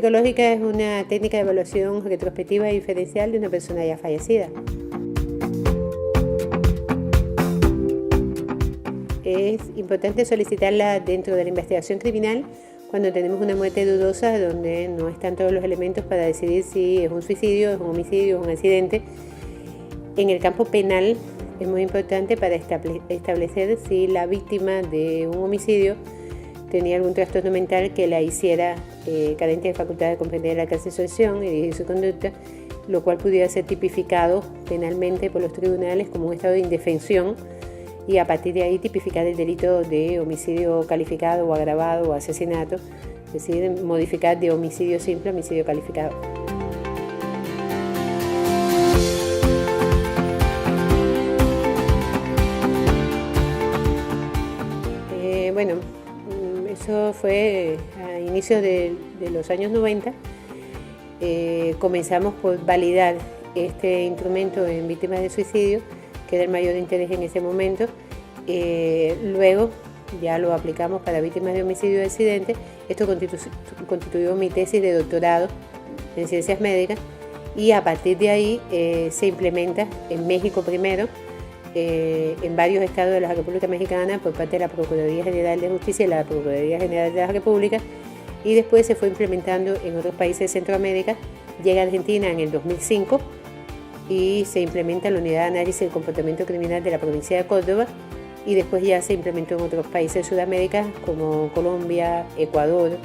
psicológica es una técnica de evaluación retrospectiva y diferencial de una persona ya fallecida. Es importante solicitarla dentro de la investigación criminal cuando tenemos una muerte dudosa donde no están todos los elementos para decidir si es un suicidio, es un homicidio, es un accidente. En el campo penal es muy importante para establecer si la víctima de un homicidio tenía algún trastorno mental que la hiciera carente de facultad de comprender la clase de su acción y dirigir su conducta, lo cual pudiera ser tipificado penalmente por los tribunales como un estado de indefensión y a partir de ahí tipificar el delito de homicidio calificado o agravado o asesinato, es decir, modificar de homicidio simple a homicidio calificado. Bueno, eso fue a inicios de los años 90. Comenzamos por validar este instrumento en víctimas de suicidio, que era el mayor interés en ese momento. Luego ya lo aplicamos para víctimas de homicidio y accidente. Esto constituyó mi tesis de doctorado en ciencias médicas y a partir de ahí se implementa en México primero, en varios estados de la República Mexicana por parte de la Procuraduría General de Justicia y la Procuraduría General de la República, y después se fue implementando en otros países de Centroamérica. Llega a Argentina en el 2005 y se implementa en la Unidad de Análisis del Comportamiento Criminal de la provincia de Córdoba, y después ya se implementó en otros países de Sudamérica como Colombia, Ecuador,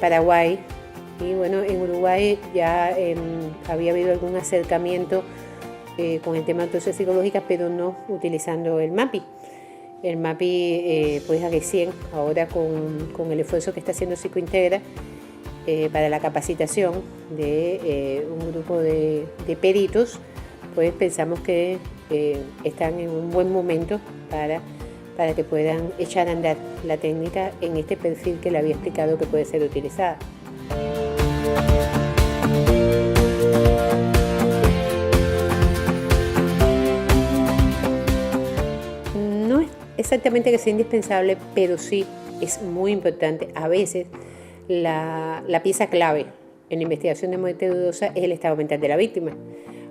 Paraguay, y bueno, en Uruguay ya había habido algún acercamiento con el tema de autopsia psicológica, pero no utilizando el MAPI. El MAPI pues recién, ahora con el esfuerzo que está haciendo Psicointegra para la capacitación de un grupo de peritos, pues pensamos que están en un buen momento para que puedan echar a andar la técnica en este perfil que le había explicado que puede ser utilizada. No es exactamente que sea indispensable, pero sí es muy importante. A veces la pieza clave en la investigación de muerte dudosa es el estado mental de la víctima.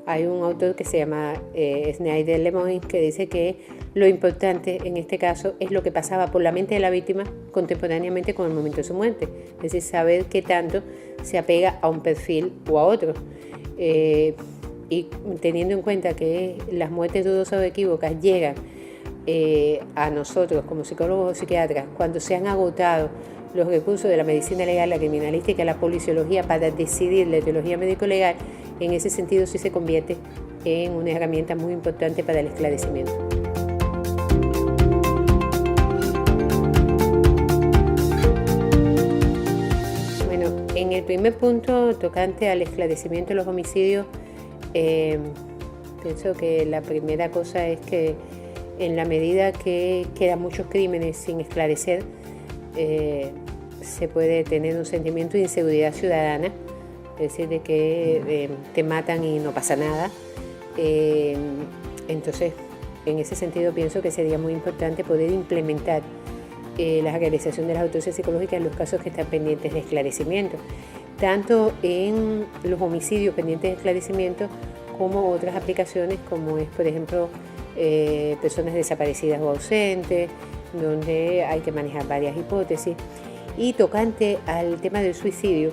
Hay un autor que se llama Schneider Lemoyne que dice que lo importante en este caso es lo que pasaba por la mente de la víctima contemporáneamente con el momento de su muerte, es decir, saber qué tanto se apega a un perfil o a otro. Y teniendo en cuenta que las muertes dudosas o equívocas llegan a nosotros como psicólogos o psiquiatras cuando se han agotado los recursos de la medicina legal, la criminalística, la policiología para decidir la etiología médico-legal, en ese sentido sí se convierte en una herramienta muy importante para el esclarecimiento. Bueno, en el primer punto tocante al esclarecimiento de los homicidios, pienso que la primera cosa es que en la medida que quedan muchos crímenes sin esclarecer, se puede tener un sentimiento de inseguridad ciudadana, es decir, de que te matan y no pasa nada. Entonces, en ese sentido pienso que sería muy importante poder implementar la realización de las autopsias psicológicas en los casos que están pendientes de esclarecimiento, tanto en los homicidios pendientes de esclarecimiento como otras aplicaciones, como es, por ejemplo, personas desaparecidas o ausentes, donde hay que manejar varias hipótesis. Y tocante al tema del suicidio,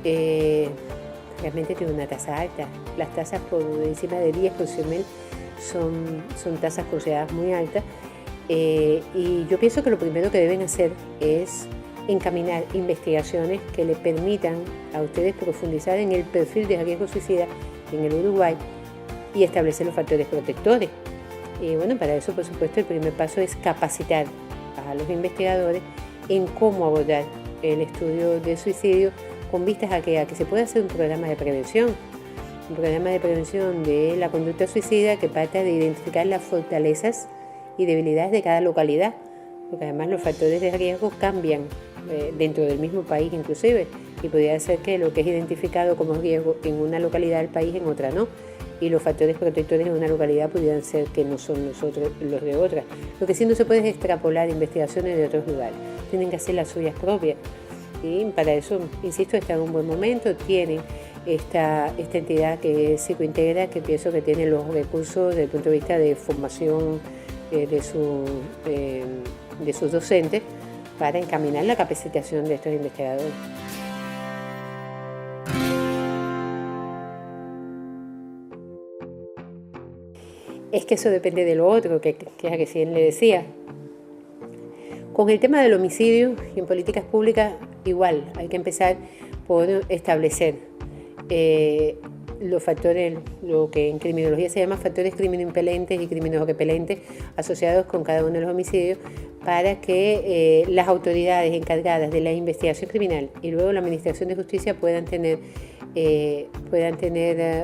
realmente tiene una tasa alta. Las tasas por encima de 10 por 100.000 son tasas consideradas muy altas, y yo pienso que lo primero que deben hacer es encaminar investigaciones que le permitan a ustedes profundizar en el perfil de riesgo suicida en el Uruguay y establecer los factores protectores. Y bueno, para eso, por supuesto, el primer paso es capacitar a los investigadores en cómo abordar el estudio del suicidio con vistas a que se pueda hacer un programa de prevención de la conducta suicida que parta de identificar las fortalezas y debilidades de cada localidad, porque además los factores de riesgo cambian dentro del mismo país inclusive, y podría ser que lo que es identificado como riesgo en una localidad del país, en otra no, y los factores protectores en una localidad pudieran ser que no son los de otra. Lo que sí no se puede es extrapolar investigaciones de otros lugares, tienen que hacer las suyas propias. Y para eso, insisto, está en un buen momento, tienen esta entidad que es Psicointegra, que pienso que tiene los recursos desde el punto de vista de formación de sus docentes para encaminar la capacitación de estos investigadores. Es que eso depende de lo otro, que es a que sí le decía. Con el tema del homicidio y en políticas públicas, igual, hay que empezar por establecer los factores, lo que en criminología se llama factores criminopelentes y criminogorepelentes asociados con cada uno de los homicidios, para que las autoridades encargadas de la investigación criminal y luego la Administración de Justicia puedan tener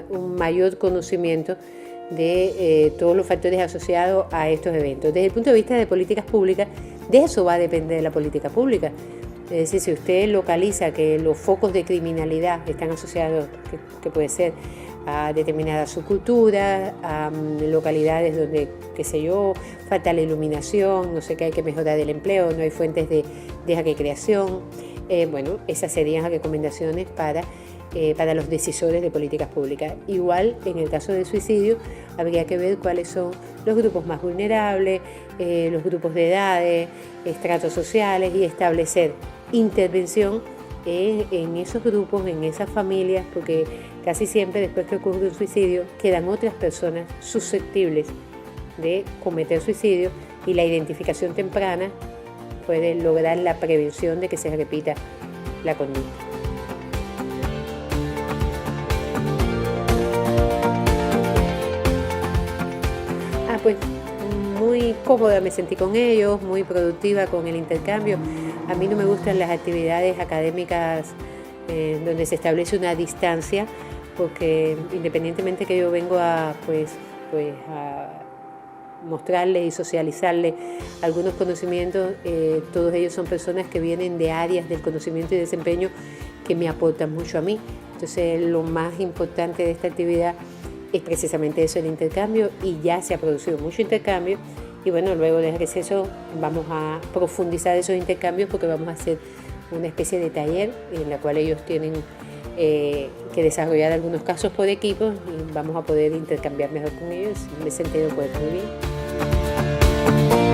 un mayor conocimiento de todos los factores asociados a estos eventos. Desde el punto de vista de políticas públicas, de eso va a depender la política pública. Es decir, si usted localiza que los focos de criminalidad están asociados, que puede ser a determinadas subculturas, a localidades donde, qué sé yo, falta la iluminación, no sé qué, hay que mejorar el empleo, no hay fuentes de recreación, bueno, esas serían las recomendaciones para los decisores de políticas públicas. Igual, en el caso del suicidio, habría que ver cuáles son los grupos más vulnerables, los grupos de edades, estratos sociales, y establecer intervención en esos grupos, en esas familias, porque casi siempre después que ocurre un suicidio quedan otras personas susceptibles de cometer suicidio, y la identificación temprana puede lograr la prevención de que se repita la conducta. Pues muy cómoda me sentí con ellos, muy productiva con el intercambio. A mí no me gustan las actividades académicas donde se establece una distancia, porque independientemente que yo vengo a mostrarles y socializarles algunos conocimientos, todos ellos son personas que vienen de áreas del conocimiento y desempeño que me aportan mucho a mí. Entonces, lo más importante de esta actividad es precisamente eso, el intercambio, y ya se ha producido mucho intercambio, y bueno, luego de eso vamos a profundizar esos intercambios, porque vamos a hacer una especie de taller en la cual ellos tienen que desarrollar algunos casos por equipos, y vamos a poder intercambiar mejor con ellos. Me he sentido pues muy bien.